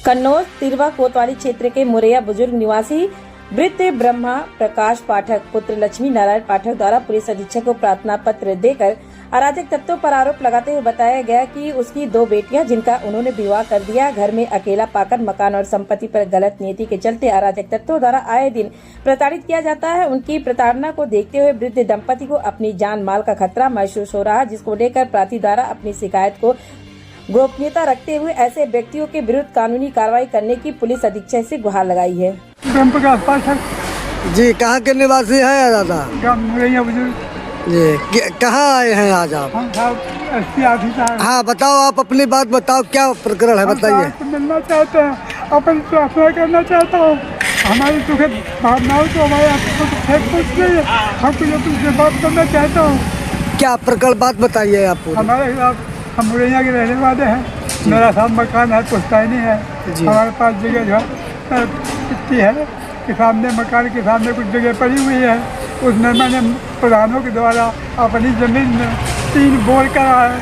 कन्नौज तिरवा कोतवाली क्षेत्र के मुरैया बुजुर्ग निवासी वृद्ध ब्रह्मा प्रकाश पाठक पुत्र लक्ष्मी नारायण पाठक द्वारा पुलिस अधीक्षक को प्रार्थना पत्र देकर अराजक तत्वों पर आरोप लगाते हुए बताया गया कि उसकी 2 बेटियां जिनका उन्होंने विवाह कर दिया, घर में अकेला पाकर मकान और संपत्ति पर गलत नीति के चलते अराजक तत्वों द्वारा आए दिन प्रताड़ित किया जाता है। उनकी प्रताड़ना को देखते हुए वृद्ध दंपति को अपनी जान माल का खतरा महसूस हो रहा है, जिसको लेकर प्रार्थी द्वारा अपनी शिकायत को गोपनीयता रखते हुए ऐसे व्यक्तियों के विरुद्ध कानूनी कार्रवाई करने की पुलिस अधीक्षक से गुहार लगाई है। जी, कहाँ के निवासी है दादा? जी, कहाँ आए हैं आज आप? हाँ, बताओ, आप अपनी बात बताओ, क्या प्रकरण है बताइए। मिलना चाहते हैं, अपन प्रार्थना करना चाहता हूँ। हमारी दुखद भावनाओं को हमारे हमसे बात करना चाहता हूँ। क्या प्रकरण बात बताइए आप? हमारे हम मुरैया के रहने वाले हैं। मेरा साथ मकान है, पुश्तैनी है। हमारे पास जगह जो है कि सामने मकान के सामने कुछ जगह पड़ी हुई है। उसमें मैंने प्रधानों के द्वारा अपनी ज़मीन में 3 बोर कराए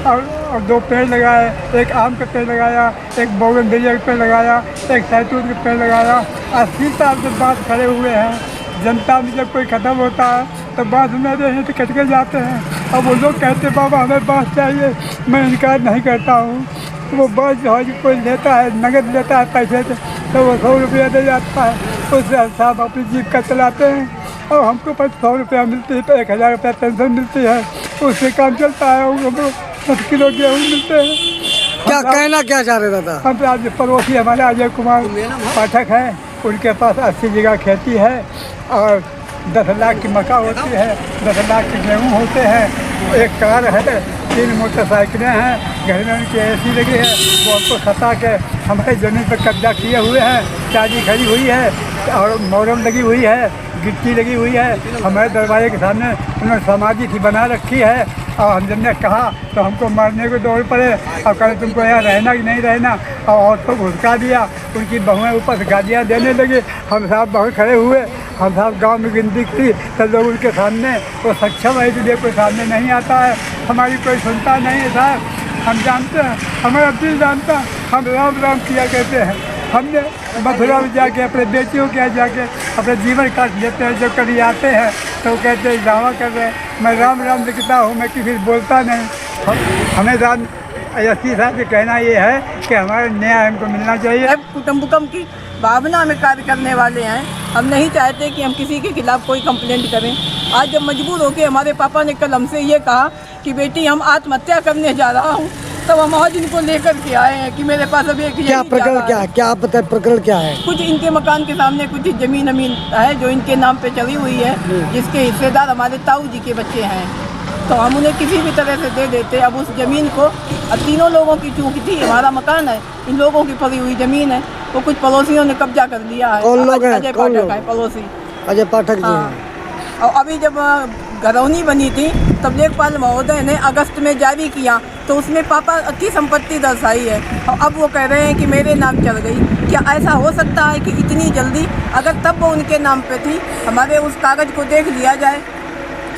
और 2 पेड़ लगाए। एक आम का पेड़ लगाया, एक बोगनवेलिया का पेड़ लगाया, एक सैतून का पेड़ लगाया। 80 साल से बात खड़े हुए हैं। जनता में जब कोई ख़त्म होता है तो बाँस मेरे हैं तो कट के जाते हैं। अब वो लोग कहते बाबा हमें बाँस चाहिए, मैं इनकार नहीं करता हूँ। वो बाँस जो है कोई लेता है, नगद लेता है पैसे से, तो वो 100 रुपया दे जाता है। उससे साहब अपनी जीविका चलाते हैं और हमको 100 रुपया मिलती है, तो 1000 रुपया पेंशन मिलती है, उससे काम चलता है। हमको 10 किलो गेहूँ मिलते हैं। क्या कहना क्या चाह रहे दादा? हम आज पड़ोसी हमारे अजय कुमार पाठक हैं, उनके पास 80 जगह खेती है और 10 लाख की मक्का होती है, 10 लाख के गेहूँ होते हैं। एक कार है, 3 मोटरसाइकिलें हैं, घर में उनकी AC लगी है। वो हमको सता के हमारे ज़मीन पर कब्जा किए हुए हैं। चाबी खड़ी हुई है और मोरम लगी हुई है, गिट्टी लगी हुई है। हमारे दरवाजे के सामने उन्होंने समाधि सी बना रखी है और हम जब ने कहा तो हमको मारने को दौड़ पड़े और कहे तुमको यहाँ रहना कि नहीं रहना, और तो घुसका दिया। उनकी बहुएँ ऊपर से गालियाँ देने लगी। हम साहब बहुत खड़े हुए। हम साहब गांव में गिनती थी तो लोग उनके सामने वो सक्षम है, इसलिए कोई सामने नहीं आता है। हमारी कोई सुनता नहीं है साहब। हम जानते हैं, हमारा दिल जानता, हम राम राम किया कहते हैं। हमने मथुरा में जाके अपने बेटियों के यहाँ जाके अपने जीवन काट लेते हैं। जब कभी आते हैं तो कहते हैं दावा कर रहे हैं मैं राम राम लिखता हूँ, मैं किसी से बोलता नहीं। हमें राम एसपी साहब का कहना ये है कि हमारा न्याय हमको मिलना चाहिए। कुटुंबकम की भावना में कार्य करने वाले हैं। हम नहीं चाहते कि हम किसी के खिलाफ कोई कंप्लेंट करें। आज जब मजबूर होकर हमारे पापा ने कल हमसे ये कहा कि बेटी हम आत्महत्या करने जा रहा हूँ, तब हम आज इनको लेकर के आए हैं कि मेरे पास अभी एक क्या प्रकरण क्या है? क्या आप बताए प्रकरण क्या है? कुछ इनके मकान के सामने कुछ जमीन है जो इनके नाम पे चली हुई है, जिसके हिस्सेदार हमारे ताऊ जी के बच्चे हैं। तो हम उन्हें किसी भी तरह से दे देते। अब उस ज़मीन को अब 3 लोगों की चूक थी। हमारा मकान है, इन लोगों की पड़ी हुई ज़मीन है, वो कुछ पड़ोसियों ने कब्जा कर लिया है। कौन लोग हैं? अजय पाठक है पड़ोसी। अजय पाठक जी। हाँ। और अभी जब घरौनी बनी थी तब लेखपाल महोदय ने अगस्त में जारी किया तो उसमें पापा की संपत्ति दर्शाई है और अब वो कह रहे हैं कि मेरे नाम चल गई। क्या ऐसा हो सकता है कि इतनी जल्दी, अगर तब वो उनके नाम पे थी, हमारे उस कागज़ को देख लिया जाए।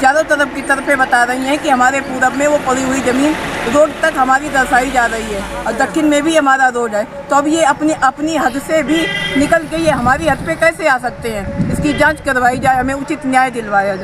चारों तरफ की तरफें बता रही हैं कि हमारे पूरब में वो पड़ी हुई ज़मीन रोड तक हमारी दर्शाई जा रही है और दक्षिण में भी हमारा रोड है। तो अब ये अपनी हद से भी निकल के ये हमारी हद पे कैसे आ सकते हैं? इसकी जांच करवाई जाए, हमें उचित न्याय दिलवाया जाए।